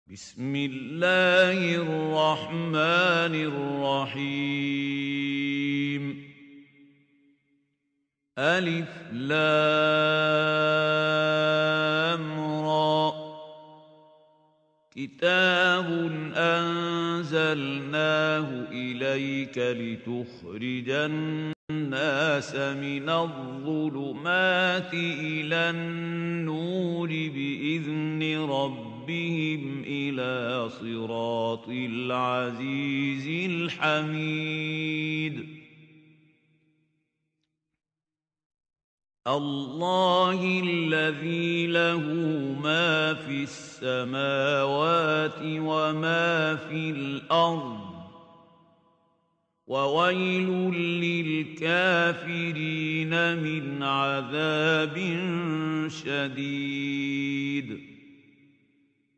بسم الله الرحمن الرحيم ألف لام را كتاب أنزلناه إليك لتخرج الناس من الظلمات إلى النور بإذن ربهم إلى صراط العزيز الحميد الله الذي له ما في السماوات وما في الأرض وويل للكافرين من عذاب شديد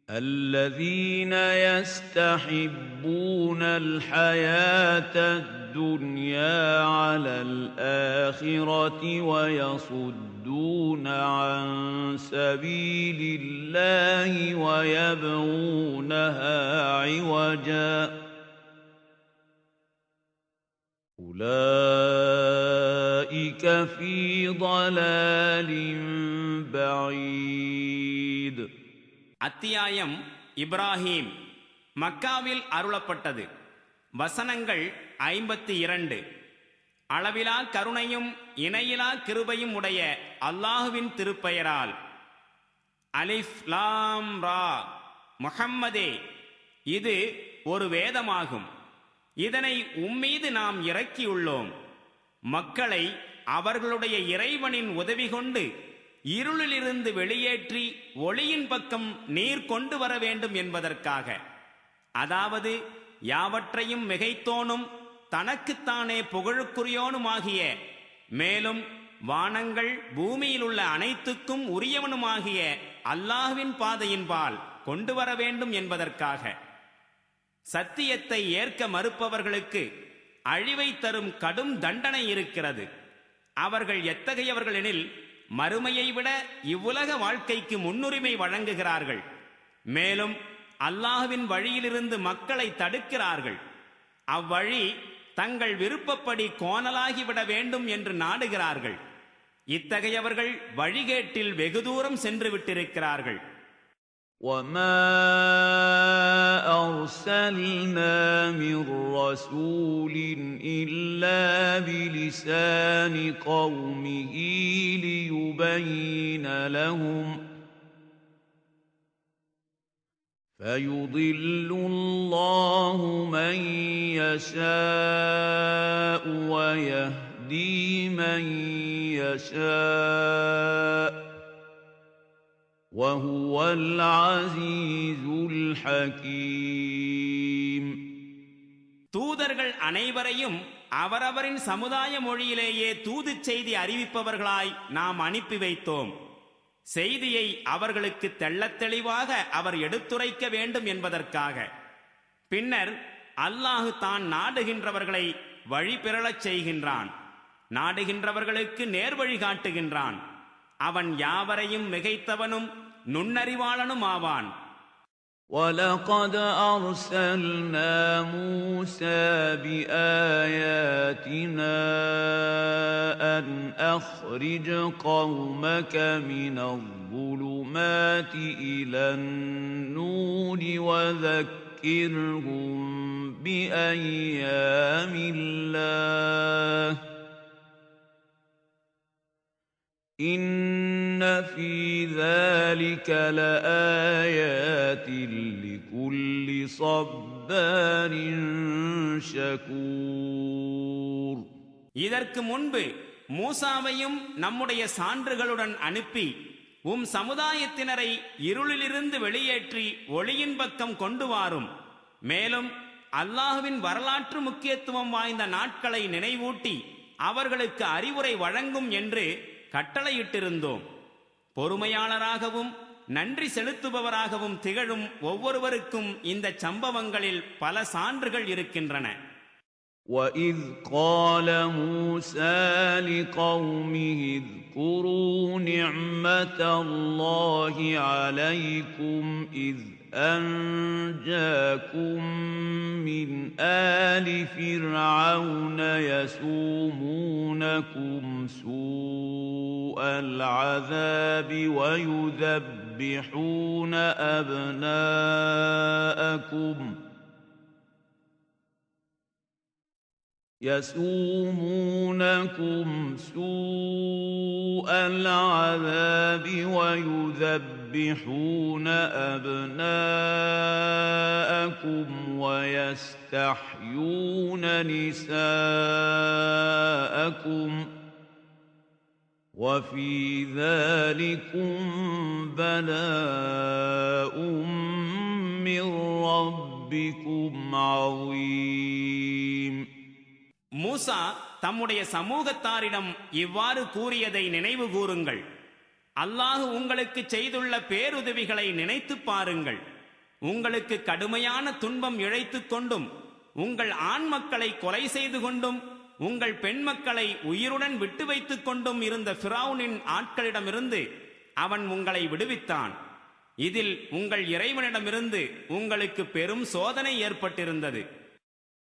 الذين يستحبون الحياة الدنيا على الآخرة ويصدون عن سبيل الله ويبغونها عوجا أولئك في ضلال بعيد. அத்தியாயம் இப்ராஹீம். மக்காவில் அருளப்பட்டது. வசனங்கள் 52. அளவிலா கருணையும் இணையிலா கிருபையும் உடைய அல்லாஹுவின் திருப்பெயரால். அலிஃப் லாம் ரா. முஹம்மதே, இது ஒரு வேதமாகும். இதனை உம்மீது நாம் இறக்கியுள்ளோம். மக்களை அவர்களுடைய இறைவனின் உதவி கொண்டு இருளிலிருந்து வெளியேற்றி ஒளியின் பக்கம் நீர் கொண்டு வர வேண்டும் என்பதற்காக. அதாவது யாவற்றையும் மிகைத்தோனும் தனக்குத்தானே புகழுக்குரியோனுமாகிய, மேலும் வானங்கள் பூமியில் உள்ள அனைத்துக்கும் உரியவனுமாகிய அல்லாஹ்வின் பாதையின்பால் கொண்டு வர வேண்டும் என்பதற்காக. சத்தியத்தை ஏற்க மறுப்பவர்களுக்கு அழிவை தரும் கடும் தண்டனை இருக்கிறது. அவர்கள் எத்தகையவர்கள் எனில், மறுமையை விட இவ்வுலக வாழ்க்கைக்கு முன்னுரிமை வழங்குகிறார்கள். மேலும் அல்லாஹ்வின் வழியிலிருந்து மக்களை தடுக்கிறார்கள். அவ்வழி தங்கள் விருப்பப்படி கோணலாகிவிட வேண்டும் என்று நாடுகிறார்கள். இத்தகையவர்கள் வழிகேட்டில் வெகு தூரம் சென்று விட்டிருக்கிறார்கள். وَمَا أَرْسَلْنَا مِن رَّسُولٍ إِلَّا بِلِسَانِ قَوْمِهِ لِيُبَيِّنَ لَهُمْ فَيُضِلُّ اللَّهُ مَن يَشَاءُ وَيَهْدِي مَن يَشَاءُ وَهُوَ الْعَزِيزُ الْحَكِيمُ. தூதர்கள் அனைவரையும் அவரவரின் சமுதாய மொழியிலேயே தூது செய்தி அறிவிப்பவர்களாய் நாம் அனுப்பி வைத்தோம். செய்தியை அவர்களுக்கு தெள்ளத் தெளிவாக அவர் எடுத்துரைக்க வேண்டும் என்பதற்காக. பின்னர் அல்லாஹ் தான் நாடுகின்றவர்களை வழி பெறலச் செய்கின்றான். நாடுகின்றவர்களுக்கு நேர்வழி காட்டுகின்றான். அவன் யாவரையும் மிகைத்தவனும் நுண்ணறிவாளனும் ஆவான். وَلَقَدْ أَرْسَلْنَا مُوسَى بِآيَاتِنَا أَنْ أَخْرِجْ قَوْمَكَ مِنَ الظُّلُمَاتِ إِلَى النُّورِ وَذَكِّرْهُم بِأَيَّامِ اللَّهِ إِنَّ فِي ذَلِكَ لَآيَاتٍ لِكُلِّ صَبَّارٍ شَكُورٍ. இதற்கு முன்பு மூசாவையும் நம்முடைய சான்றுகளுடன் அனுப்பி சமுதாயத்தினரை இருளிலிருந்து வெளியேற்றி ஒளியின் பக்கம் கொண்டு வாரும். மேலும் அல்லாஹ்வின் வரலாற்று முக்கியத்துவம் வாய்ந்த நாட்களை நினைவூட்டி அவர்களுக்கு அறிவுரை வழங்கும் என்று கட்டளையிட்டிருந்தோம். பொறுமையாளராகவும் நன்றி செலுத்துபவராகவும் திகழும் ஒவ்வொருவருக்கும் இந்த சம்பவங்களில் பல சான்றுகள் இருக்கின்றன. وَإِذْ قَالَ مُوسَى لِقَوْمِهِ اذْكُرُوا نِعْمَةَ اللَّهِ عَلَيْكُمْ إِذْ أنجاكم من آل فرعون يسومونكم سوء العذاب ويذبحون أبناءكم ويستحيون نساءكم وفي ذلكم بلاء من ربكم عظيم. மூசா தம்முடைய சமூகத்தாரிடம் இவ்வாறு கூறியதை நினைவு கூறுங்கள். அல்லாஹ் உங்களுக்கு செய்துள்ள பேருதவிகளை நினைத்து பாருங்கள். உங்களுக்கு கடுமையான துன்பம் இழைத்துக் கொண்டும் உங்கள் ஆண் மக்களை கொலை செய்து கொண்டும் உங்கள் பெண் மக்களை உயிருடன் விட்டு வைத்துக் கொண்டும் இருந்த ஃபிரௌனின் ஆட்களிடமிருந்து அவன் உங்களை விடுவித்தான். இதில் உங்கள் இறைவனிடமிருந்து உங்களுக்கு பெரும் சோதனை ஏற்பட்டிருந்தது.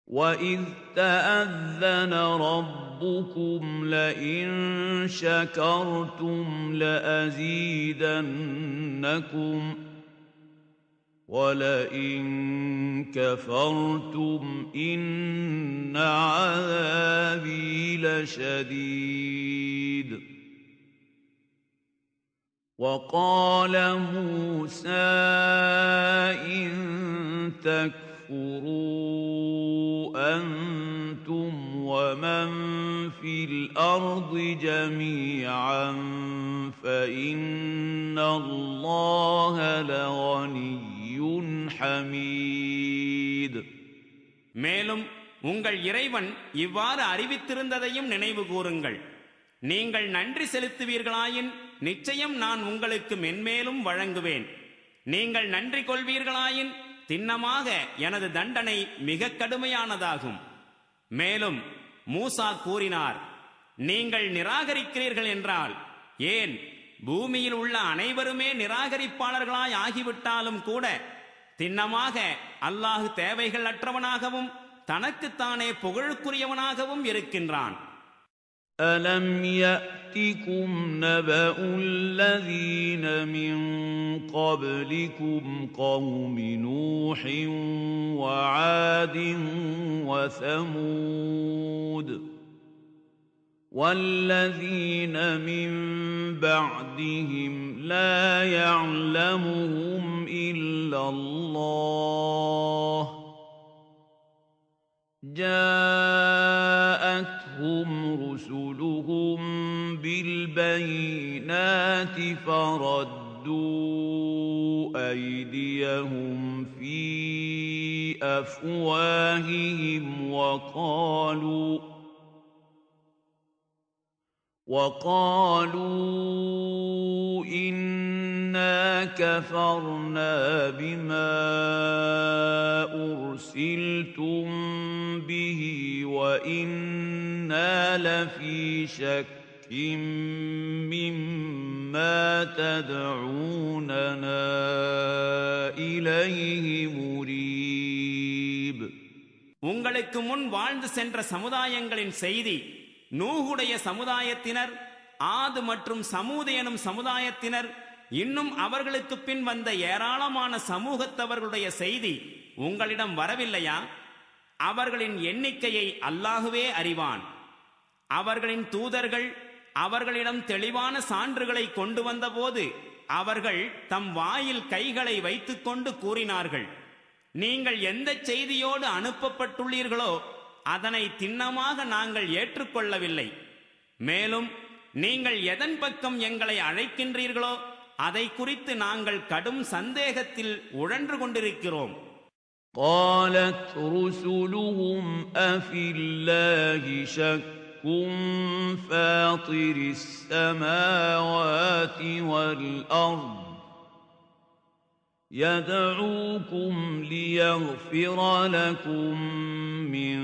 وَإِذْ تَأَذَّنَ رَبُّكُمْ لَئِن شَكَرْتُمْ لَأَزِيدَنَّكُمْ وَلَئِن كَفَرْتُمْ إِنَّ عَذَابِي لَشَدِيدٌ. وَقَالَ مُوسَى إِن تَكْفُرُوا أَنْتُمْ وَمَنْ فِي الْأَرْضِ جَمِيعًا فَإِنَّ اللَّهَ لَغَنِيٌّ حَمِيدٌ. மேலும் உங்கள் இறைவன் இவ்வாறு அறிவித்திருந்ததையும் நினைவு கூறுங்கள். நீங்கள் நன்றி செலுத்துவீர்களாயின் நிச்சயம் நான் உங்களுக்கு மென்மேலும் வழங்குவேன். நீங்கள் நன்றி கொள்வீர்களாயின் திண்ணமாக எனது தண்டனை மிக கடுமையானதாகும். மேலும் மூசா கூறினார், நீங்கள் நிராகரிக்கிறீர்கள் என்றால் ஏன் பூமியில் உள்ள அனைவருமே நிராகரிப்பாளர்களாய் ஆகிவிட்டாலும் கூட திண்ணமாக அல்லாஹ் தேவைகள் அற்றவனாகவும் தனக்குத்தானே புகழுக்குரியவனாகவும் இருக்கின்றான். أَلَمْ يَأْتِكُمْ نَبَأُ الَّذِينَ مِنْ قَبْلِكُمْ قَوْمِ نُوحٍ وَعَادٍ وَثَمُودَ وَالَّذِينَ مِنْ بَعْدِهِمْ لَا يَعْلَمُهُمْ إِلَّا اللَّهُ جاءتهم رسلهم بالبينات فردوا أيديهم في أفواههم وقالوا إنا كفرنا بما أرسلتم به وإنا لفي شك مما تدعوننا إليه مريب. உங்களுக்கு முன் வாழ்ந்து சென்ற சமுதாயங்களின் செய்தி நூஹுடைய சமுதாயத்தினர், ஆது மற்றும் சமூது எனும் சமுதாயத்தினர், இன்னும் அவர்களுக்கு பின் வந்த ஏராளமான சமூகத்தவர்களுடைய செய்தி உங்களிடம் வரவில்லையா? அவர்களின் எண்ணிக்கையை அல்லாஹுவே அறிவான். அவர்களின் தூதர்கள் அவர்களிடம் தெளிவான சான்றுகளை கொண்டு வந்தபோது அவர்கள் தம் வாயில் கைகளை வைத்துக்கொண்டு கூறினார்கள், நீங்கள் எந்த செய்தியோடு அனுப்பப்பட்டுள்ளீர்களோ அதனை திண்ணமாக நாங்கள் ஏற்றுக்கொள்ளவில்லை. மேலும் நீங்கள் எதன் பக்கம் எங்களை அழைக்கின்றீர்களோ அதை குறித்து நாங்கள் கடும் சந்தேகத்தில் உழன்று கொண்டிருக்கிறோம். قالت رسلهم أفي الله شك فاطر السماوات والأرض يدعوكم ليغفر لكم من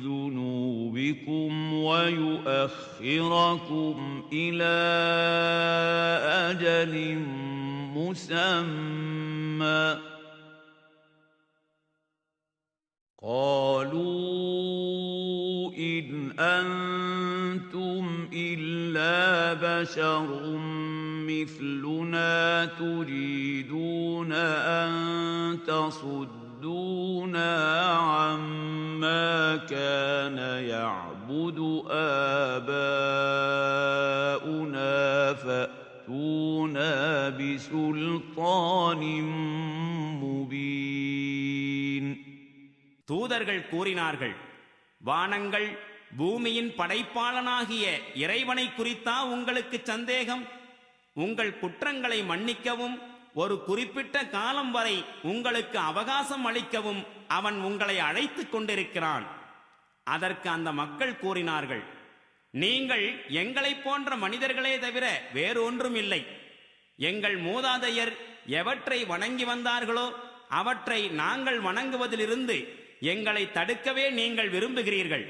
ذنوبكم ويؤخركم إلى أجل مسمى قالوا إن أنتم إلا بشر مثلنا تريدون أن تصدونا عما كان يعبد آباؤنا فأتونا بسلطان مبين. தூதர்கள் கூறினார்கள், வானங்கள் பூமியின் படைப்பாளனாகிய இறைவனை குறித்தா உங்களுக்கு சந்தேகம்? உங்கள் குற்றங்களை மன்னிக்கவும் ஒரு குறிப்பிட்ட காலம் வரை உங்களுக்கு அவகாசம் அளிக்கவும் அவன் உங்களை அழைத்துக் கொண்டிருக்கிறான். அதற்கு அந்த மக்கள் கூறினார்கள், நீங்கள் எங்களைப் போன்ற மனிதர்களே தவிர வேறு ஒன்றும் இல்லை. எங்கள் மூதாதையர் எவற்றை வணங்கி வந்தார்களோ அவற்றை நாங்கள் வணங்குவதிலிருந்து எங்களை தடுக்கவே நீங்கள் விரும்புகிறீர்கள்.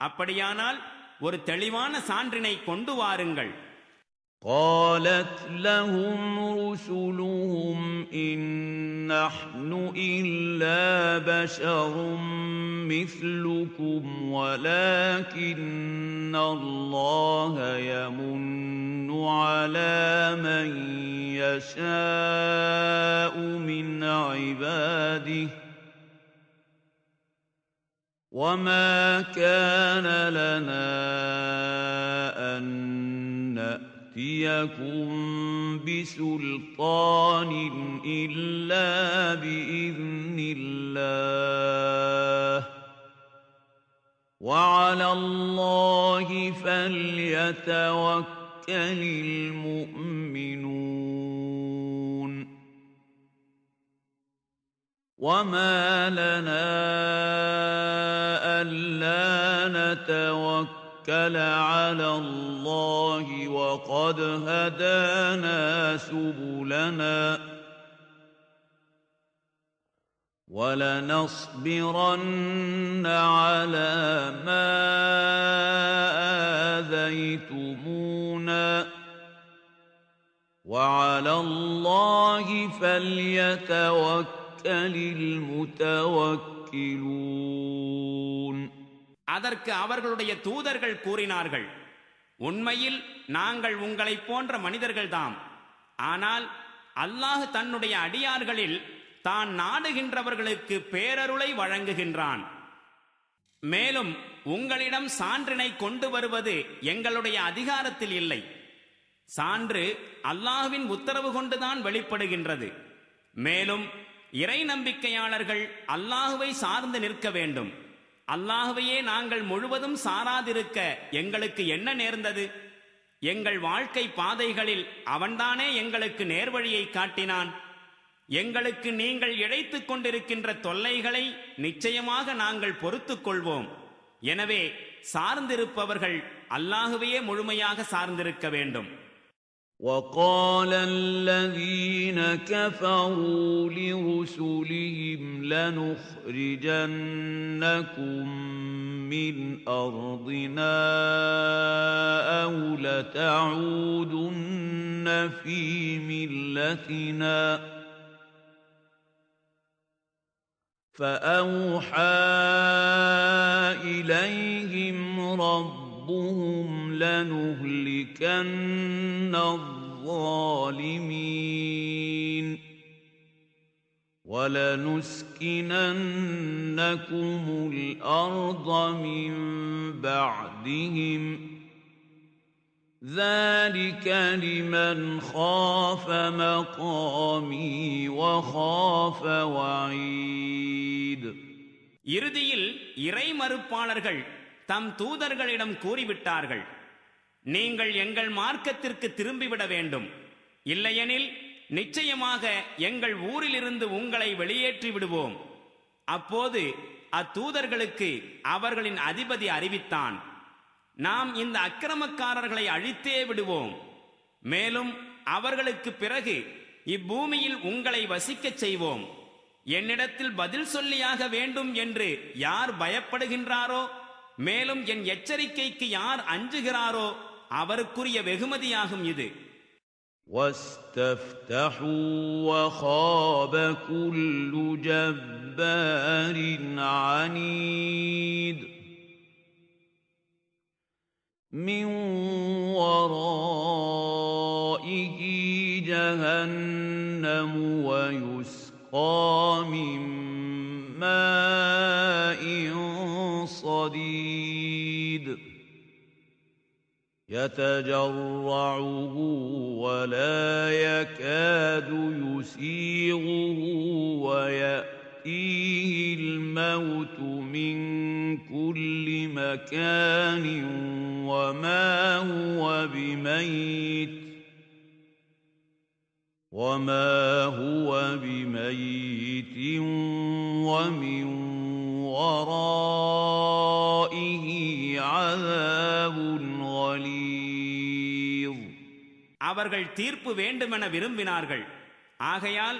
அப்படியானால் ஒரு தெளிவான சான்றினை கொண்டு வாருங்கள். قالت لهم رسلهم إن نحن إلا بشر مثلكم ولكن الله يمن على من يشاء من عباده وما كان لنا أن نأتيكم بسلطان إلا بإذن الله وعلى الله فليتوكل المؤمنون. وما لنا ألا نتوكل على الله وقد هدانا سبلنا ولنصبرن على ما آذيتمونا وعلى الله فليتوكل المتوكلون. அதற்கு அவர்களுடைய தூதர்கள் கூறினார்கள், உண்மையில் நாங்கள் உங்களைப் போன்ற மனிதர்கள்தாம். ஆனால் அல்லாஹ் தன்னுடைய அடியார்களில் தான் நாடுகின்றவர்களுக்கு பேரருளை வழங்குகின்றான். மேலும் உங்களிடம் சான்றினை கொண்டு வருவது எங்களுடைய அதிகாரத்தில் இல்லை. சான்று அல்லாஹ்வின் உத்தரவு கொண்டுதான் வெளிப்படுகின்றது. மேலும் இறை நம்பிக்கையாளர்கள் அல்லாஹுவை சார்ந்து நிற்க வேண்டும். அல்லாஹுவையே நாங்கள் முழுவதும் சாராதிருக்க எங்களுக்கு என்ன நேர்ந்தது? எங்கள் வாழ்க்கை பாதைகளில் அவன்தானே எங்களுக்கு நேர்வழியை காட்டினான். எங்களுக்கு நீங்கள் இழைத்துக் கொண்டிருக்கின்ற தொல்லைகளை நிச்சயமாக நாங்கள் பொறுத்துக் கொள்வோம். எனவே சார்ந்திருப்பவர்கள் அல்லாஹுவையே முழுமையாக சார்ந்திருக்க வேண்டும். وقال الذين كفروا لرسلهم لنخرجنكم من أرضنا أو لتعودن في ملتنا فأوحى إليهم ربهم لنهلكن الظالمين ولنسكننكم الأرض من بعدهم ذلك لمن خاف مقامي وخاف وعيد. இறுதியில் இறை மறுப்பாளர்கள் தம் தூதர்களிடம் கூறிவிட்டார்கள், நீங்கள் எங்கள் மார்க்கத்திற்கு திரும்பிவிட வேண்டும். இல்லையெனில் நிச்சயமாக எங்கள் ஊரிலிருந்து உங்களை வெளியேற்றி விடுவோம். அப்போது அத்தூதர்களுக்கு அவர்களின் அதிபதி அறிவித்தான், நாம் இந்த அக்கிரமக்காரர்களை அழித்தே விடுவோம். மேலும் அவர்களுக்கு பிறகு இப்பூமியில் உங்களை வசிக்கச் செய்வோம். என்னிடத்தில் பதில் சொல்லியாக வேண்டும் என்று யார் பயப்படுகின்றாரோ, மேலும் என் எச்சரிக்கைக்கு யார் அஞ்சுகிறாரோ அவருக்குரிய வெகுமதியாகும் இது. وَاسْتَفْتَحُوا وَخَابَ كُلُّ جَبَّارٍ جبار عنيد من ورائه جهنم ويسقى من ماء صديد يتجرعه ولا يكاد يسيغه ويأتيه الموت من كل مكان وما هو بميت ومن ورائه عذاب غليظ. அவர்கள் தீர்ப்பு வேண்டுமென விரும்பினார்கள். ஆகையால்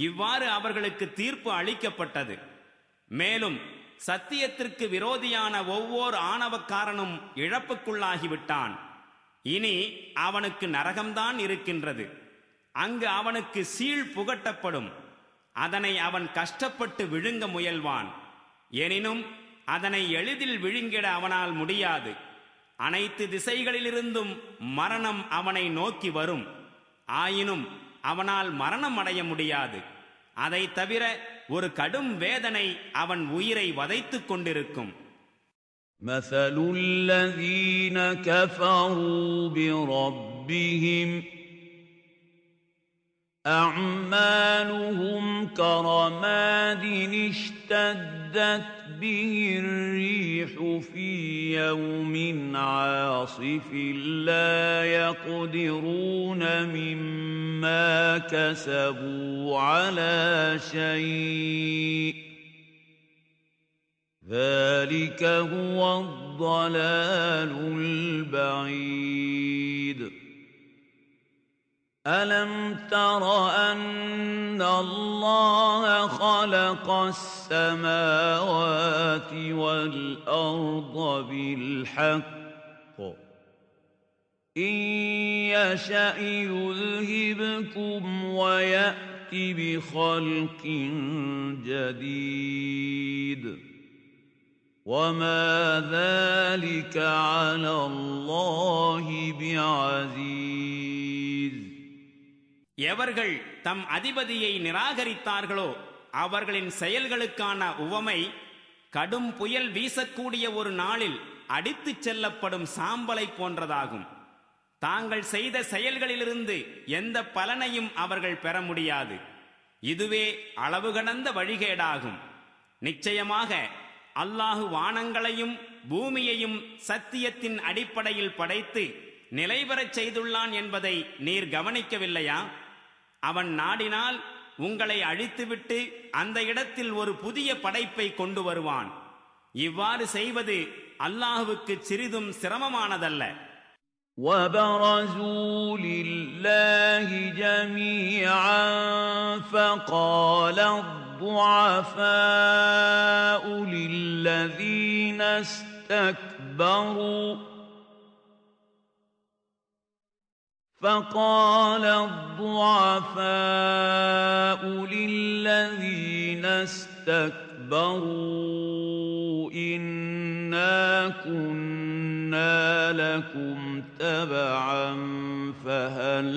இவ்வாறு அவர்களுக்கு தீர்ப்பு அளிக்கப்பட்டது. மேலும் சத்தியத்திற்கு விரோதியான ஒவ்வொரு ஆணவக்காரனும் இழப்புக்குள்ளாகிவிட்டான். இனி அவனுக்கு நரகம்தான் இருக்கின்றது. அங்கு அவனுக்கு சீழ் புகட்டப்படும். அதனை அவன் கஷ்டப்பட்டு விழுங்க முயல்வான். எனினும் அதனை எளிதில் விழுங்கிட அவனால் முடியாது. அனைத்து திசைகளிலிருந்தும் மரணம் அவனை நோக்கி வரும். ஆயினும் அவனால் மரணம் அடைய முடியாது. அதை தவிர ஒரு கடும் வேதனை அவன் உயிரை வதைத்துக் கொண்டிருக்கும். مثل الذين كفروا بربهم أعمالهم كرماد اشتدت به الريح في يوم عاصف لا يقدرون مما كسبوا على شيء ذلك هو الضلال البعيد. ألم تر أن الله خلق السماوات والأرض بالحق إن يشأ يذهبكم ويأت بخلق جديد وما ذلك على الله بعزيز. எவர்கள் தம் அதிபதியை நிராகரித்தார்களோ அவர்களின் செயல்களுக்கான உவமை கடும் புயல் வீசக்கூடிய ஒரு நாளில் அடித்துச் செல்லப்படும் சாம்பலை போன்றதாகும். தாங்கள் செய்த செயல்களிலிருந்து எந்த பலனையும் அவர்கள் பெற முடியாது. இதுவே அளவு கடந்த வழிகேடாகும். நிச்சயமாக அல்லாஹு வானங்களையும் பூமியையும் சத்தியத்தின் அடிப்படையில் படைத்து நிலைபெறச் செய்துள்ளான் என்பதை நீர் கவனிக்கவில்லையா? அவன் நாடினால் உங்களை அழித்துவிட்டு அந்த இடத்தில் ஒரு புதிய படைப்பை கொண்டு வருவான். இவ்வாறு செய்வது அல்லாஹுவுக்கு சிறிதும் சிரமமானதல்ல. وَبَرَزُوا لِلَّهِ جَمِيعًا فَقَالَ الضُّعَفَاءُ لِلَّذِينَ اسْتَكْبَرُوا إِنَّا كُنَّا لَكُمْ تَبَعًا فَهَلْ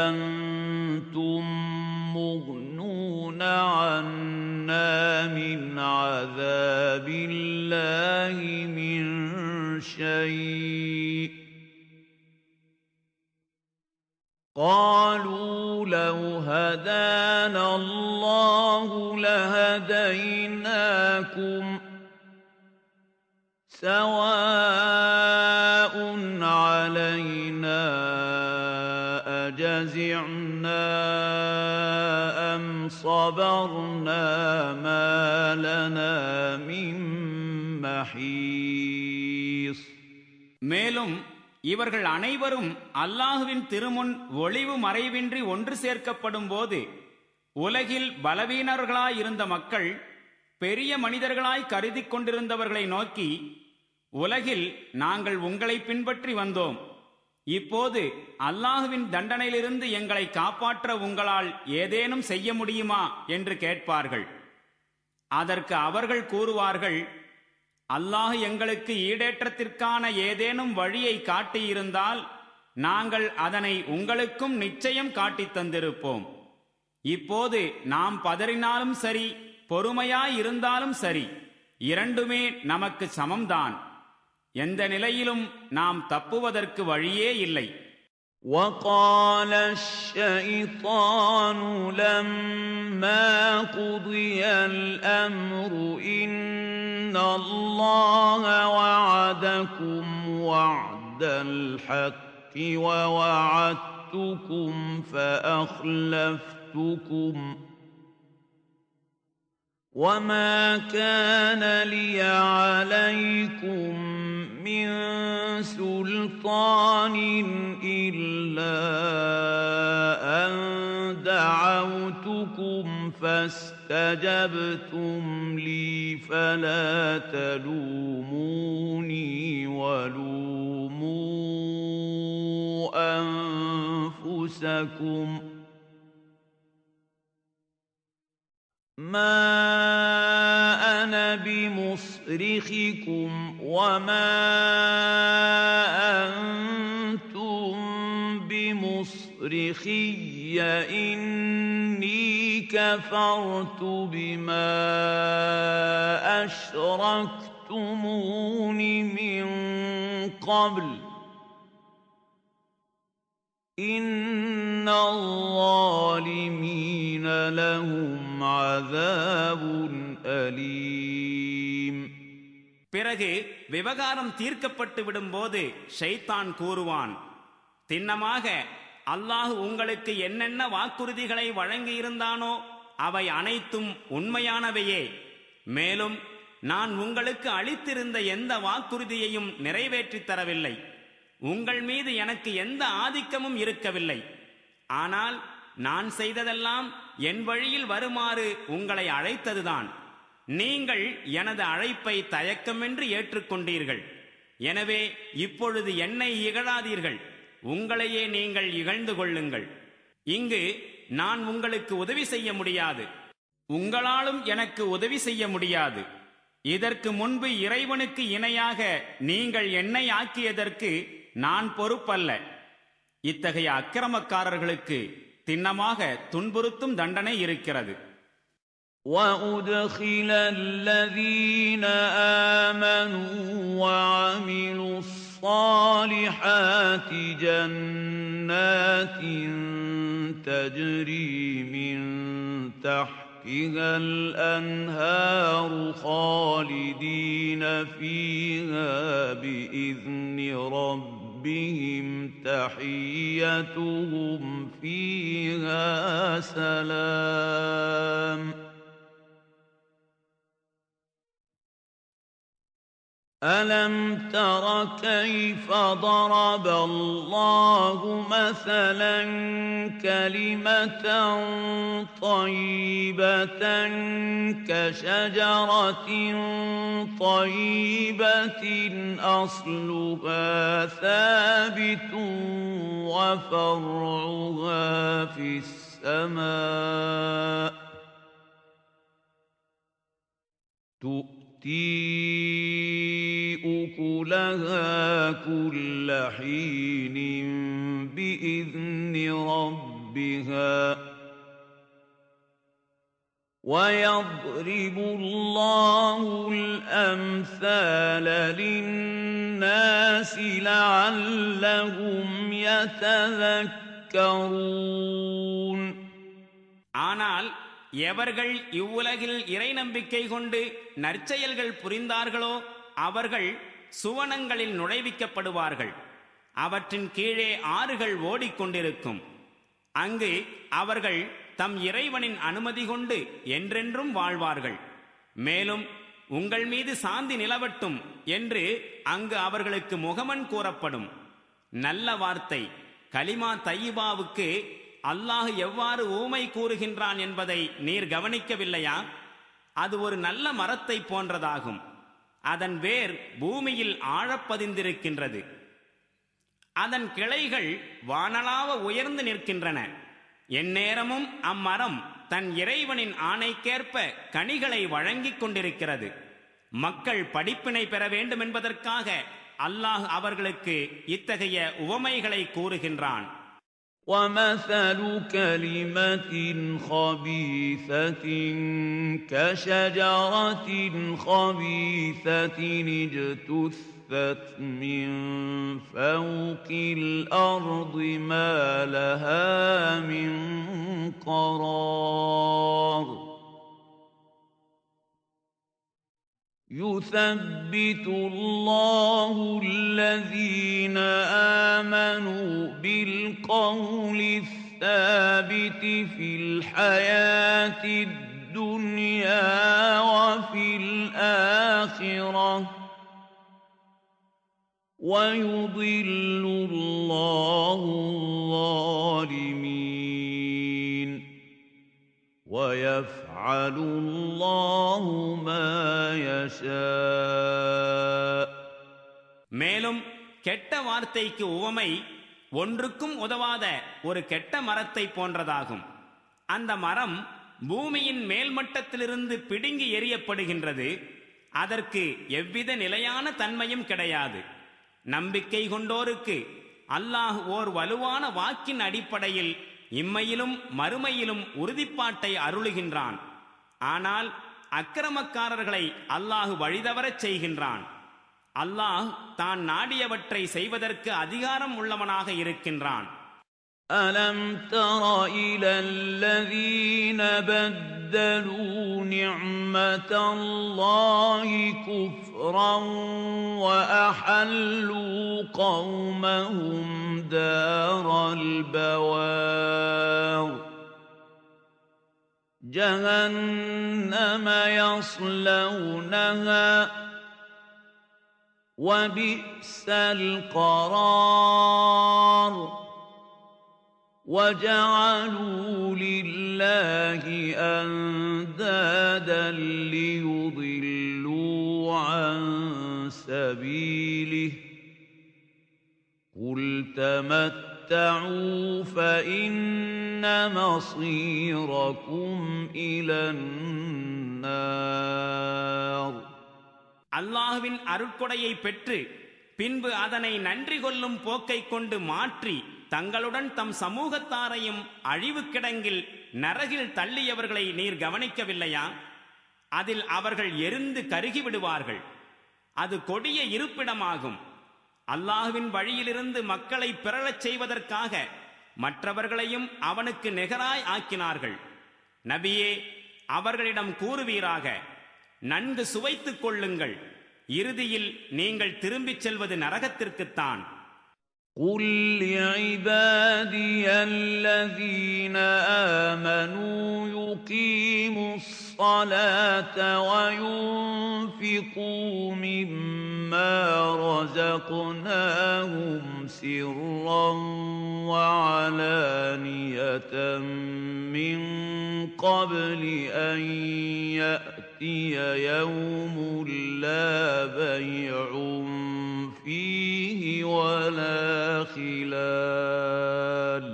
أَنْتُمْ مُغْنُونَ عَنَّا مِنْ عَذَابِ اللَّهِ مِنْ شَيْءٍ قالوا لو هدانا الله لهديناكم سواء علينا أجزعنا أم صبرنا ما لنا من محيص. மேலும் இவர்கள் அனைவரும் அல்லாஹுவின் திருமுன் ஒளிவு மறைவின்றி ஒன்று சேர்க்கப்படும் போது உலகில் பலவீனர்களாயிருந்த மக்கள் பெரிய மனிதர்களாய் கருதி கொண்டிருந்தவர்களை நோக்கி, உலகில் நாங்கள் உங்களை பின்பற்றி வந்தோம். இப்போது அல்லாஹுவின் தண்டனையிலிருந்து எங்களை காப்பாற்ற உங்களால் ஏதேனும் செய்ய முடியுமா என்று கேட்பார்கள். அதற்கு அவர்கள் கூறுவார்கள், அல்லாஹ் எங்களுக்கு ஈடேற்றத்திற்கான ஏதேனும் வழியை காட்டியிருந்தால் நாங்கள் அதனை உங்களுக்கும் நிச்சயம் காட்டித் தந்திருப்போம். இப்போது நாம் பதறினாலும் சரி, பொறுமையாயிருந்தாலும் சரி, இரண்டுமே நமக்கு சமம்தான். எந்த நிலையிலும் நாம் தப்புவதற்கு வழியே இல்லை. وقال الشيطان لما قضي الأمر إن الله وعدكم وعد الحق ووعدتكم فأخلفتكم وما كان لي عليكم من سلطان إلا أن دعوتكم فاستجبتم لي فلا تلوموني ولوموا أنفسكم ما أنا بمصرخكم وما أنتم بمصرخي إني كفرت بما أشركتمون من قبل إن الظالمين لهم عذاب أليم. பிறகு விவகாரம் தீர்க்கப்பட்டு விடும்போது ஷைத்தான் கூறுவான், திண்ணமாக அல்லாஹ் உங்களுக்கு என்னென்ன வாக்குறுதிகளை வழங்கியிருந்தானோ அவை அனைத்தும் உண்மையானவையே. மேலும் நான் உங்களுக்கு அளித்திருந்த எந்த வாக்குறுதியையும் நிறைவேற்றித் தரவில்லை. உங்கள் மீது எனக்கு எந்த ஆதிக்கமும் இருக்கவில்லை. ஆனால் நான் செய்ததெல்லாம் என் வழியில் வருமாறு உங்களை அழைத்ததுதான். நீங்கள் எனது அழைப்பை தயக்கமின்றி ஏற்றுக்கொண்டீர்கள். எனவே இப்பொழுது என்னை இகழாதீர்கள், உங்களையே நீங்கள் இகழ்ந்து கொள்ளுங்கள். இங்கு நான் உங்களுக்கு உதவி செய்ய முடியாது, உங்களாலும் எனக்கு உதவி செய்ய முடியாது. இதற்கு முன்பு இறைவனுக்கு இணையாக நீங்கள் என்னை ஆக்கியதற்கு நான் பொறுப்பல்ல. இத்தகைய அக்கிரமக்காரர்களுக்கு திண்ணமாக துன்புறுத்தும் தண்டனை இருக்கிறது. وَأُدْخِلَ الَّذِينَ آمَنُوا وَعَمِلُوا الصَّالِحَاتِ جَنَّاتٍ تَجْرِي مِن تَحْتِهَا الْأَنْهَارُ خَالِدِينَ فِيهَا بِإِذْنِ رَبِّهِمْ تَحِيَّتُهُمْ فِيهَا سَلَامٌ. أَلَمْ تَرَ كَيْفَ ضَرَبَ اللَّهُ مَثَلًا كَلِمَةً طَيِّبَةً كَشَجَرَةٍ طَيِّبَةٍ أَصْلُهَا ثَابِتٌ وَفَرْعُهَا فِي السَّمَاءِ أكلها كل حين بإذن ربها ويضرب الله الأمثال للناس لعلهم يتذكرون. ஆனால் எவர்கள் இவ்வுலகில் இறை நம்பிக்கை கொண்டு நற்செயல்கள் புரிந்தார்களோ அவர்கள் சுவனங்களில் நுழைவிக்கப்படுவார்கள். அவற்றின் கீழே ஆறுகள் ஓடிக்கொண்டிருக்கும். அங்கு அவர்கள் தம் இறைவனின் அனுமதி கொண்டு என்றென்றும் வாழ்வார்கள். மேலும் உங்கள் மீது சாந்தி நிலவட்டும் என்று அங்கு அவர்களுக்கு முகமன் கூறப்படும். நல்ல வார்த்தை கலிமா தையிபாவுக்கு அல்லாஹ் எவ்வாறு ஊமை கூறுகின்றான் என்பதை நீர் கவனிக்கவில்லையா? அது ஒரு நல்ல மரத்தை போன்றதாகும். அதன் வேர் பூமியில் ஆழப்பதிந்திருக்கின்றது. அதன் கிளைகள் வானளாவ உயர்ந்து நிற்கின்றன. எந்நேரமும் அம்மரம் தன் இறைவனின் ஆணைக்கேற்ப கனிகளை வழங்கிக் கொண்டிருக்கிறது. மக்கள் படிப்பினை பெற வேண்டும் என்பதற்காக அல்லாஹ் அவர்களுக்கு இத்தகைய உவமைகளை கூறுகின்றான். وَمَثَلُ كَلِمَةٍ خَبِيثَةٍ كَشَجَرَةٍ خَبِيثَةٍ اجْتُثَّتْ مِنْ فَوْقِ الْأَرْضِ مَا لَهَا مِنْ قَرَارٍ يُثَبِّتُ اللَّهُ الَّذِينَ آمَنُوا بِالْقَوْلِ الثَّابِتِ فِي الْحَيَاةِ الدُّنْيَا وَفِي الْآخِرَةِ وَيُضِلُّ اللَّهُ الظَّالِمِينَ وَيَفْعَلُ اللَّهُ مَا يَشَاءُ. மேலும் கெட்ட வார்த்தைக்கு உவமை ஒன்றுக்கும் உதவாத ஒரு கெட்ட மரத்தை போன்றதாகும். அந்த மரம் பூமியின் மேல்மட்டத்திலிருந்து பிடுங்கி எறியப்படுகின்றது. அதற்கு எவ்வித நிலையான தன்மையும் கிடையாது. நம்பிக்கை கொண்டோருக்கு அல்லாஹ் ஓர் வலுவான வாக்கின் அடிப்படையில் இம்மையிலும் மறுமையிலும் உறுதிப்பாட்டை அருளுகின்றான். ஆனால் அக்கிரமக்காரர்களை அல்லாஹ் வழிதவரச் செய்கின்றான். அல்லாஹ் தான் நாடியவற்றை செய்வதற்கு அதிகாரம் உள்ளவனாக இருக்கின்றான். أَلَمْ تَرَ إِلَى الَّذِينَ بَدَّلُوا نِعْمَةَ اللَّهِ كُفْرًا وَأَحَلُّوا قَوْمَهُمْ دَارَ الْبَوَارِ جَهَنَّمَ يَصْلَوْنَهَا وَبِئْسَ الْقَرَارُ وَجَعَلُوا لِلَّهِ أَنْدَادًا لِيُضِلُّوا عَنْ سَبِيلِهِ قُلْ تَمَتَّعُوا فَإِنَّ مَصِيرَكُمْ إِلَى النَّارِ. அல்லாஹ்வின் அருட்கொடையை பெற்று பின்பு அதனை நன்றி கொள்ளும் போக்கை கொண்டு மாற்றி தங்களுடன் தம் சமூகத்தாரையும் அழிவு கிடங்கில் நரகில் தள்ளியவர்களை நீர் கவனிக்கவில்லையா? அதில் அவர்கள் எரிந்து கருகிவிடுவார்கள். அது கொடிய இருப்பிடமாகும். அல்லாஹ்வின் வழியிலிருந்து மக்களை பிறழச் செய்வதற்காக மற்றவர்களையும் அவனுக்கு நிகராய் ஆக்கினார்கள். நபியே, அவர்களிடம் கூறுவீராக, நன்கு சுவைத்துக் கொள்ளுங்கள். இறுதியில் நீங்கள் திரும்பிச் செல்வது நரகத்திற்குத்தான். قُلْ لِعِبَادِيَ الَّذِينَ آمَنُوا يُقِيمُوا الصَّلَاةَ وَيُنْفِقُوا مِمَّا رَزَقْنَاهُمْ سِرًّا وَعَلَانِيَةً مِّن قَبْلِ أَن يَأْتِيَ يَوْمٌ لَّا بَيْعٌ فِيهِ وَلَا خِلَالٌ.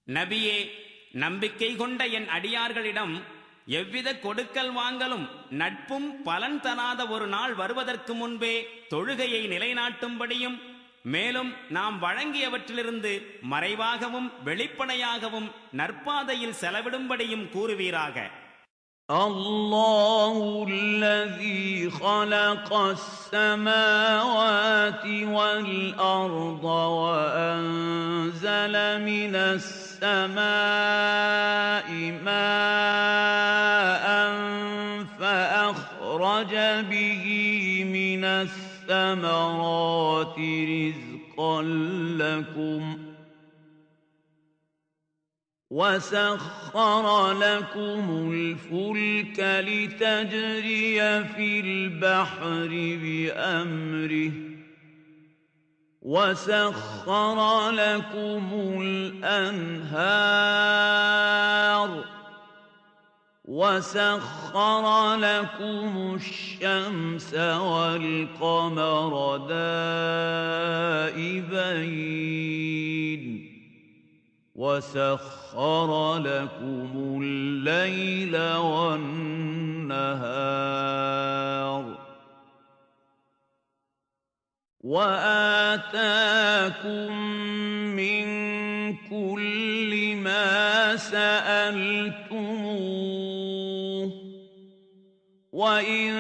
நபியே, நம்பிக்கை கொண்ட என் அடியார்களிடம் எவ்வித கொடுக்கல் வாங்கலும் நட்பும் பலன் தராத ஒரு நாள் வருவதற்கு முன்பே தொழுகையை நிலைநாட்டும்படியும், மேலும் நாம் வழங்கியவற்றிலிருந்து மறைவாகவும் வெளிப்படையாகவும் நற்பாதையில் செலவிடும்படியும் கூறுவீராக. الله الذي خلق السماوات والأرض وأنزل من السماء ماء فأخرج به من الثمرات رزقا لكم وَسَخَّرَ لَكُمُ الْفُلْكَ لِتَجْرِيَ فِي الْبَحْرِ بِأَمْرِهِ وَسَخَّرَ لَكُمُ الْأَنْهَارَ وَسَخَّرَ لَكُمُ الشَّمْسَ وَالْقَمَرَ دَائِبَيْنِ وسخر لكم الليل والنهار وآتاكم من كل ما سألتموه وإن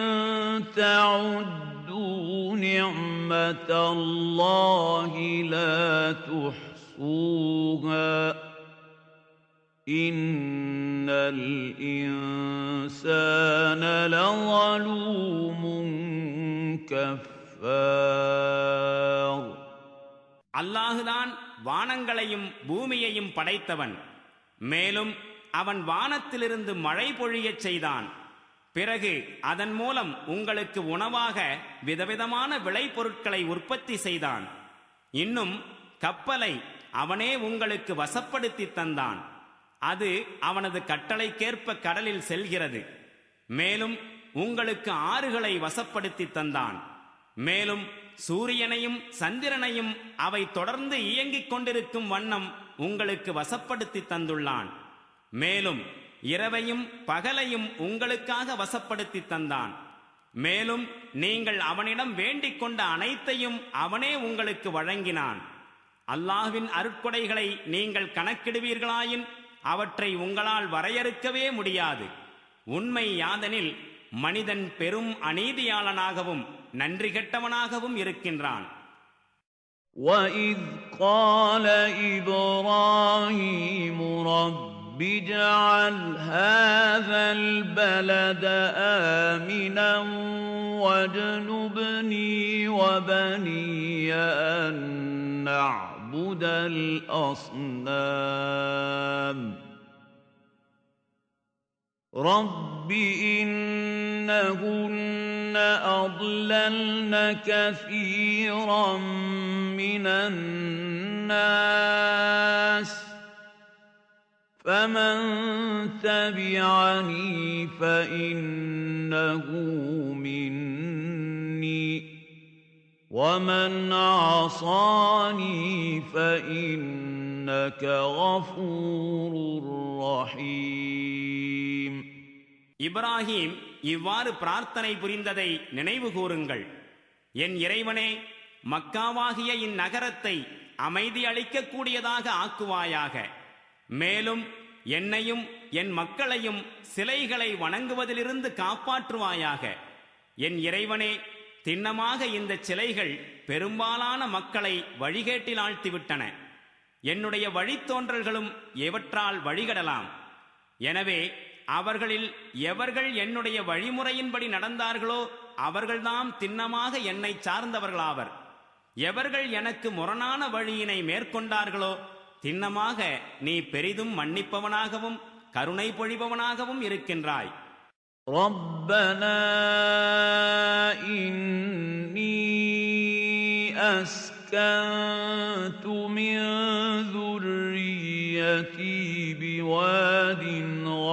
تعدوا نعمة الله لا تحصوها إن الإنسان لظلوم كفار. அல்லாஹுதான் வானங்களையும் பூமியையும் படைத்தவன். மேலும் அவன் வானத்திலிருந்து மழை பொழியச் செய்தான். பிறகு அதன் மூலம் உங்களுக்கு உணவாக விதவிதமான விளைபொருட்களை உற்பத்தி செய்தான். இன்னும் கப்பலை அவனே உங்களுக்கு வசப்படுத்தி தந்தான். அது அவனது கட்டளைக்கேற்ப கடலில் செல்கிறது. மேலும் உங்களுக்கு ஆறுகளை வசப்படுத்தி தந்தான். மேலும் சூரியனையும் சந்திரனையும் அவை தொடர்ந்து இயங்கிக் கொண்டிருக்கும் வண்ணம் உங்களுக்கு வசப்படுத்தி தந்துள்ளான். மேலும் இரவையும் பகலையும் உங்களுக்காக வசப்படுத்தி தந்தான். மேலும் நீங்கள் அவனிடம் வேண்டிக் கொண்ட அனைத்தையும் அவனே உங்களுக்கு வழங்கினான். அல்லாஹ்வின் அருட்கொடைகளை நீங்கள் கணக்கிடுவீர்களாயின் அவற்றை உங்களால் வரையறுக்கவே முடியாது. உண்மை யாதெனில் மனிதன் பெரும் அநீதியாளனாகவும் நன்றி கெட்டவனாகவும் இருக்கின்றான். وَإِذْ قَالَ إِبْرَاهِيمُ رَبِّ اجْعَلْ هَذَا الْبَلَدَ آمِنًا وَاجْنُبْنِي وَبَنِيَّ أَن نَّعْبُدَ الْأَصْنَامَ رَبِّ إِنَّهُنَّ أَضْلَلْنَ كَثِيرًا مِنَ النَّاسِ فَمَن تَبِعَنِي فَإِنَّهُ مِنِّي وَمَنْ عَصَانِي فَإِنَّكَ غَفُورٌ رَّحِيمٌ. இப்ராஹீம் இவ்வாறு பிரார்த்தனை புரிந்ததை நினைவு கூறுங்கள். என் இறைவனே, மக்காவாகிய இந்நகரத்தை அமைதி அளிக்கக்கூடியதாக ஆக்குவாயாக. மேலும் என்னையும் என் மக்களையும் சிலைகளை வணங்குவதிலிருந்து காப்பாற்றுவாயாக. என் இறைவனே, திண்ணமாக இந்த சிலைகள் பெரும்பாலான மக்களை வழிகேட்டில் ஆழ்த்திவிட்டன. என்னுடைய வழித்தோன்றல்களும் எவற்றால் வழிகடலாம். எனவே அவர்களில் எவர்கள் என்னுடைய வழிமுறையின்படி நடந்தார்களோ அவர்கள்தாம் திண்ணமாக என்னை சார்ந்தவர்களாவர். எவர்கள் எனக்கு முரணான வழியினை மேற்கொண்டார்களோ திண்ணமாக நீ பெரிதும் மன்னிப்பவனாகவும் கருணை பொழிபவனாகவும் இருக்கின்றாய். رَبَّنَا إِنِّي أَسْكَنتُ مِن ذُرِّيَّتِي بِوَادٍ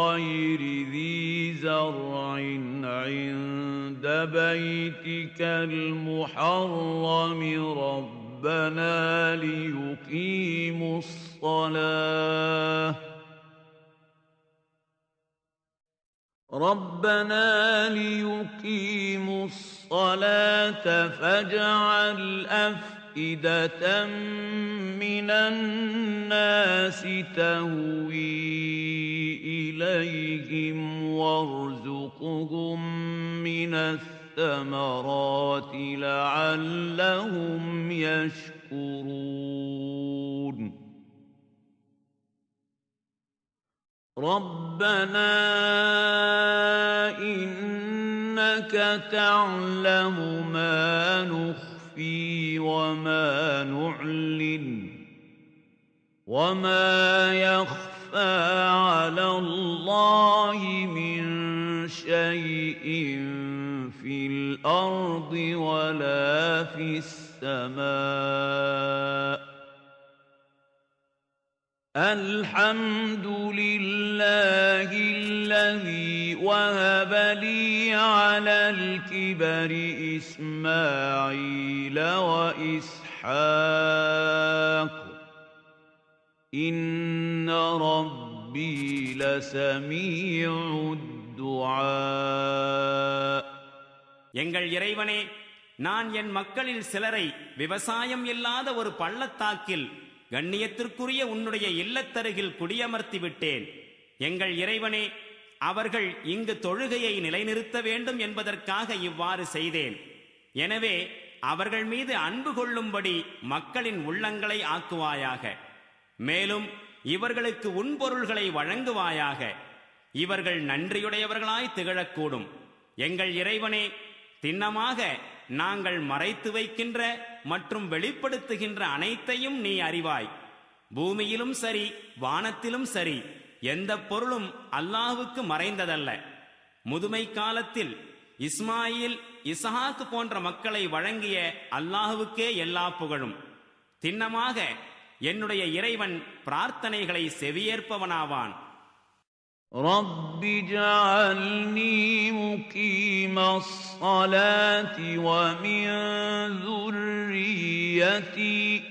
غَيْرِ ذِي زَرْعٍ عِندَ بَيْتِكَ الْمُحَرَّمِ رَبَّنَا ليقيموا الصلاة فاجعل أفئدة من الناس تهوي إليهم وارزقهم من الثمرات لعلهم يشكرون. رَبَّنَا إِنَّكَ تَعْلَمُ مَا نُخْفِي وَمَا نُعْلِنُ وَمَا يَخْفَى عَلَى اللَّهِ مِنْ شَيْءٍ فِي الْأَرْضِ وَلَا فِي السَّمَاءِ. الحمد لله الذي وهب لي على الكبر إسماعيل وإسحاق إِنَّ رَبِّي لَسَمِيعُ الدُّعَاءِ. எங்கள் இறைவனே, நான் என் மக்களில் சிலரை விவசாயம் இல்லாத ஒரு பள்ளத்தாக்கில் கண்ணியத்திற்குரிய உன்னுடைய இல்லத்தருகில் குடியமர்த்தி விட்டேன். எங்கள் இறைவனே, அவர்கள் இங்கு தொழுகையை நிலைநிறுத்த வேண்டும் என்பதற்காக இவ்வாறு செய்தேன். எனவே அவர்கள் மீது அன்பு கொள்ளும்படி மக்களின் உள்ளங்களை ஆக்குவாயாக. மேலும் இவர்களுக்கு உண்பொருள்களை வழங்குவாயாக. இவர்கள் நன்றியுடையவர்களாய் திகழக்கூடும். எங்கள் இறைவனே, திண்ணமாக நாங்கள் மறைத்து வைக்கின்ற மற்றும் வெளிப்படுத்துகின்ற அனைத்தையும் நீ அறிவாய். பூமியிலும் சரி வானத்திலும் சரி எந்த பொருளும் அல்லாஹ்வுக்கு மறைந்ததல்ல. முதுமை காலத்தில் இஸ்மாயில், இஸ்ஹாக் போன்ற மக்களை வழங்கிய அல்லாஹ்வுக்கே எல்லா புகழும். திண்ணமாக என்னுடைய இறைவன் பிரார்த்தனைகளை செவியேற்பவனாவான். رَبِّ اجْعَلْنِي مُقِيمَ الصَّلَاةِ وَمِن ذُرِّيَّتِي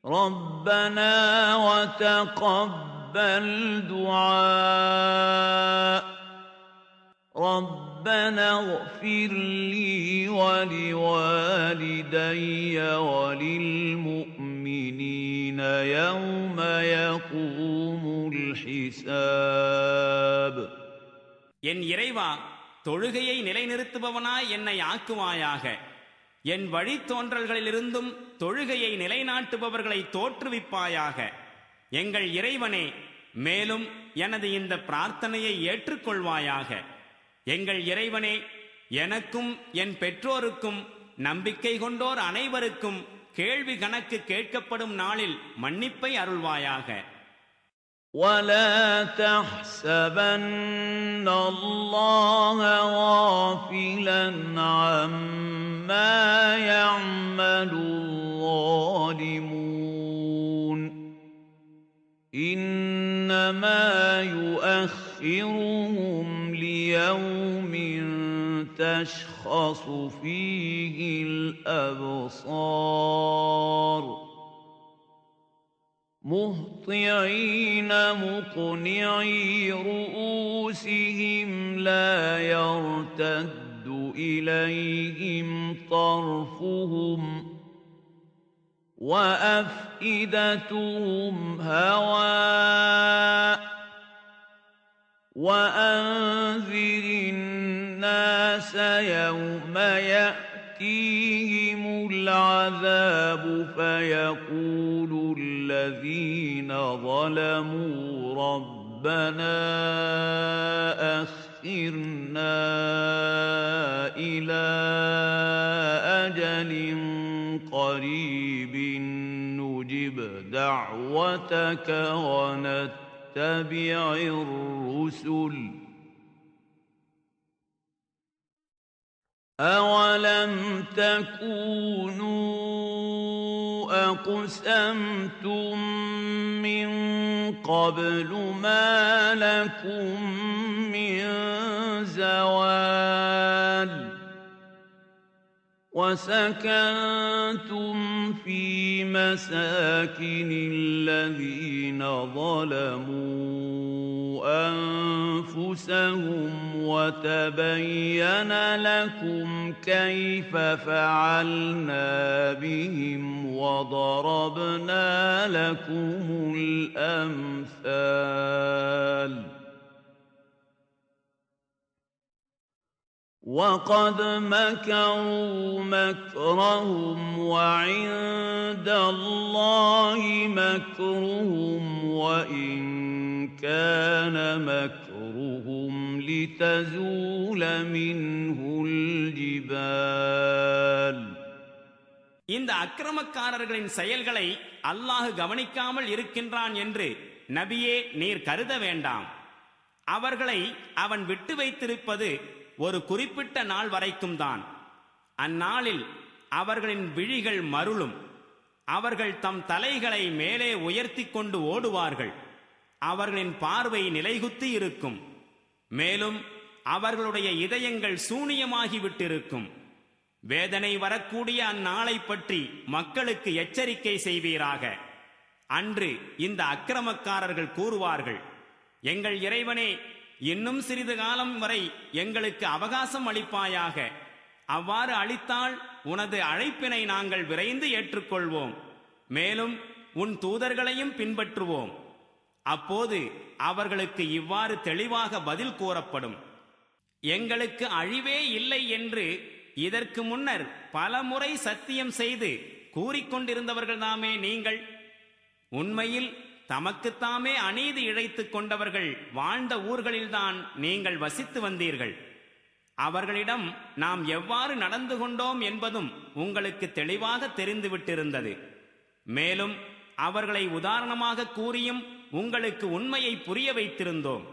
رَبَّنَا وَتَقَبَّلْ دُعَاءِ رَبَّنَا اغْفِرْ لِي وَلِوَالِدَيَّ وَلِلْمُؤْمِنِينَ يَوْمَ يَقُومُ الْحِسَابُ. என் இறைவா, தொழுகையை நிலைநிறுத்துபவனாய் என்னை ஆக்குவாயாக. என் வழித்தோன்றல்களிலிருந்தும் தொழுகையை நிலைநாட்டுபவர்களை தோற்றுவிப்பாயாக. எங்கள் இறைவனே, மேலும் எனது இந்த பிரார்த்தனையை ஏற்றுக்கொள்வாயாக. எங்கள் இறைவனே, எனக்கும் என் பெற்றோருக்கும் நம்பிக்கை கொண்டோர் அனைவருக்கும் கேள்வி கணக்கு கேட்கப்படும் நாளில் மன்னிப்பை அருள்வாயாக. وَلَا تَحْسَبَنَّ اللَّهَ غَافِلًا عَمَّا يَعْمَلُ الظَّالِمُونَ إِنَّمَا يُؤَخِّرُهُمْ لِيَوْمٍ تَشْخَصُ فِيهِ الْأَبْصَارُ مُهْطِعِينَ مُقْنِعِي رُءُوسِهِمْ لَا يَرْتَدُّ إِلَيْهِمْ طَرْفُهُمْ وَأَفْئِدَتُهُمْ هَوَاءٌ وَأَنذِرِ النَّاسَ يَوْمَ يَأْتِيهِمُ الْعَذَابُ فَيَقُولُ الَّذِينَ ظَلَمُوا رَبَّنَا أَخِّرْنَا إِلَى أَجَلٍ قَرِيبٍ نُجِبْ دَعْوَتَكَ وَنَتَّبِعِ الرُّسُلَ أَوَلَمْ تَكُونُوا أَقْسَمْتُم مِّن قَبْلُ مَا لَكُم مِّن زَوَالٍ وَسَكَنتُمْ فِي مَسَاكِنِ الَّذِينَ ظَلَمُوا أَنفُسَهُمْ وَتَبَيَّنَ لَكُمْ كَيْفَ فَعَلْنَا بِهِمْ وَضَرَبْنَا لَكُمُ الْأَمْثَالَ وَقَدْ مَكَرُوا مَكْرَهُمْ وَعِندَ اللَّهِ مَكْرُهُمْ وَإِنْ كَانَ مَكْرُهُمْ لِتَزُولَ مِنْهُ الْجِبَالُ. இந்த அக்கிரமக்காரர்களின் செயல்களை அல்லாஹ் கவனிக்காமல் இருக்கின்றான் என்று நபியே நீர் கருத வேண்டாம். அவர்களை அவன் விட்டு வைத்திருப்பது ஒரு குறிப்பிட்ட நாள் வரைக்கும் தான். அந்நாளில் அவர்களின் விழிகள் மருளும். அவர்கள் தம் தலைகளை மேலே உயர்த்தி கொண்டு ஓடுவார்கள். அவர்களின் பார்வை நிலைகுத்தி இருக்கும். மேலும் அவர்களுடைய இதயங்கள் சூனியமாகிவிட்டிருக்கும். வேதனை வரக்கூடிய அந்நாளை பற்றி மக்களுக்கு எச்சரிக்கை செய்வீராக. அன்று இந்த அக்கிரமக்காரர்கள் கூறுவார்கள், எங்கள் இறைவனே, இன்னும் சிறிது காலம் வரை எங்களுக்கு அவகாசம் அளிப்பாயாக. அவ்வாறு அளித்தால் உனது அழைப்பினை நாங்கள் விரைந்து ஏற்றுக்கொள்வோம், மேலும் உன் தூதர்களையும் பின்பற்றுவோம். அப்போது அவர்களுக்கு இவ்வாறு தெளிவாக பதில் கூறப்படும், எங்களுக்கு அழிவே இல்லை என்று இதற்கு முன்னர் பலமுறை சத்தியம் செய்து கூறிக்கொண்டிருந்தவர்கள்தாமே நீங்கள். உண்மையில் தமக்குத்தாமே அநீதி இழைத்துக் கொண்டவர்கள் வாழ்ந்த ஊர்களில்தான் நீங்கள் வசித்து வந்தீர்கள். அவர்களிடம் நாம் எவ்வாறு நடந்து கொண்டோம் என்பதும் உங்களுக்கு தெளிவாக தெரிந்துவிட்டிருந்தது. மேலும் அவர்களை உதாரணமாக கூறியும் உங்களுக்கு உண்மையை புரிய வைத்திருந்தோம்.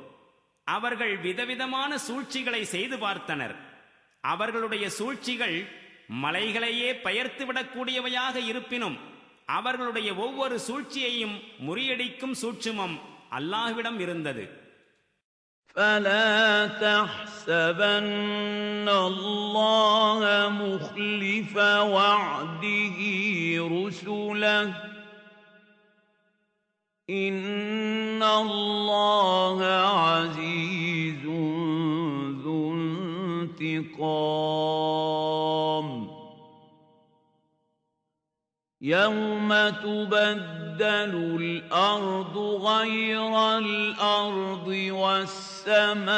அவர்கள் விதவிதமான சூழ்ச்சிகளை செய்து பார்த்தனர். அவர்களுடைய சூழ்ச்சிகள் மலைகளையே பெயர்த்துவிடக்கூடியவையாக இருப்பினும் அவர்களுடைய ஒவ்வொரு சூழ்ச்சியையும் முறியடிக்கும் சூட்சுமம் அல்லாஹ்விடம் இருந்தது. فَلَا تَحْسَبَنَّ اللَّهَ مُخْلِفَ وَعْدِهِ رُسُلَهُ إِنَّ اللَّهَ عَزِيزٌ ذُو انتِقَامٍ يَوْمَ تُبَدَّلُ الْأَرْضُ غَيْرَ الْأَرْضِ وَالسَّمَاوَاتُ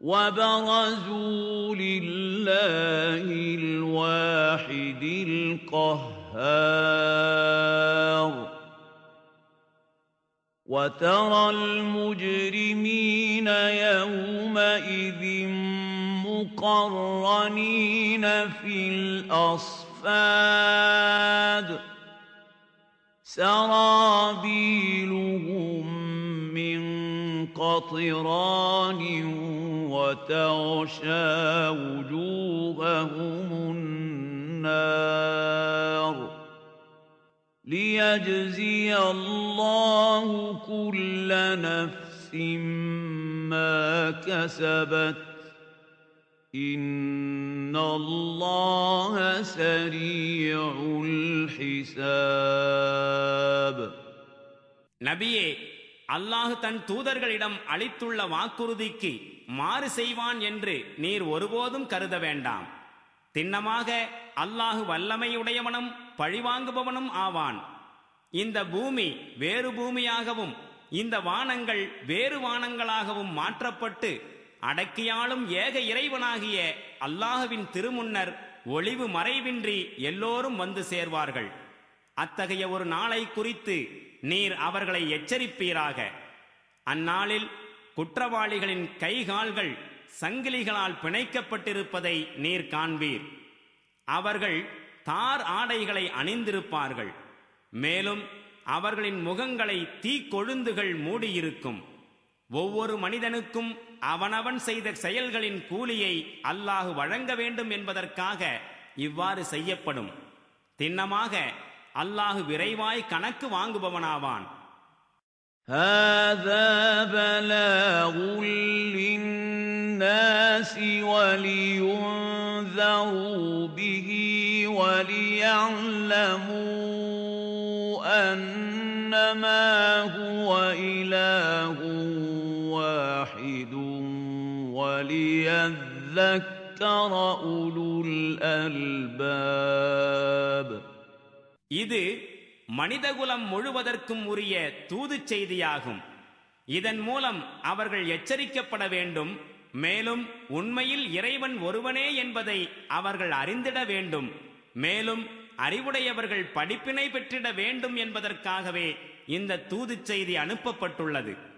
وَبَرَزُوا لِلَّهِ الْوَاحِدِ الْقَهَّارِ وَتَرَى الْمُجْرِمِينَ يَوْمَئِذٍ مُقَرَّنِينَ فِي الْأَصْفَادِ سَرَابِيلُهُم مِّن قَطِرَانٍ وَتَغْشَى وُجُوهَهُمُ النَّارُ لِيَجْزِيَ اللَّهُ كُلَّ نَفْسٍ مَّا كَسَبَتْ إِنَّ اللَّهَ سَرِيعُ الْحِسَابِ. நபியே, அல்லாஹ் தன் தூதர்களிடம் அளித்துள்ள வாக்குறுதிக்கு மாறு செய்வான் என்று நீர் ஒருபோதும் கருத வேண்டாம். திண்ணமாக அல்லாஹ் வல்லமையுடையவனும் பழிவாங்குபவனும் ஆவான். இந்த பூமி வேறு பூமியாகவும் இந்த வானங்கள் வேறு வானங்களாகவும் மாற்றப்பட்டு அடக்கியாலும் ஏக இறைவனாகிய அல்லாஹ்வின் திருமுன்னர் ஒளிவு மறைவின்றி எல்லோரும் வந்து சேர்வார்கள். அத்தகைய ஒரு நாளை குறித்து நீர் அவர்களை எச்சரிப்பீராக. அந்நாளில் குற்றவாளிகளின் கைகால்கள் சங்கிலிகளால் பிணைக்கப்பட்டிருப்பதை நீர் காண்பீர். அவர்கள் தார் ஆடைகளை அணிந்திருப்பார்கள். மேலும் அவர்களின் முகங்களை தீக்கொழுந்துகள் மூடியிருக்கும். ஒவ்வொரு மனிதனுக்கும் அவனவன் செய்த செயல்களின் கூலியை அல்லாஹ் வழங்க வேண்டும் என்பதற்காக இவ்வாறு செய்யப்படும். திண்ணமாக அல்லாஹ் விரைவாய் கணக்கு வாங்குபவனாவான். هَذَا بَلَاغٌ لِّلنَّاسِ وَلِيُنذَرُوا بِهِ وَلِيَعْلَمُوا أَنَّمَا هُوَ إِلَٰهٌ واحد وليذكر أولو الألباب. இது மனிதகுலம் முழுவதற்கும் உரிய தூதுச் செய்தியாகும். இதன் மூலம் அவர்கள் எச்சரிக்கப்பட வேண்டும். மேலும் உண்மையில் இறைவன் ஒருவனே என்பதை அவர்கள் அறிந்திட வேண்டும். மேலும் அறிவுடையவர்கள் படிப்பினை பெற்றிட வேண்டும் என்பதற்காகவே இந்த தூதுச் செய்தி அனுப்பப்பட்டுள்ளது.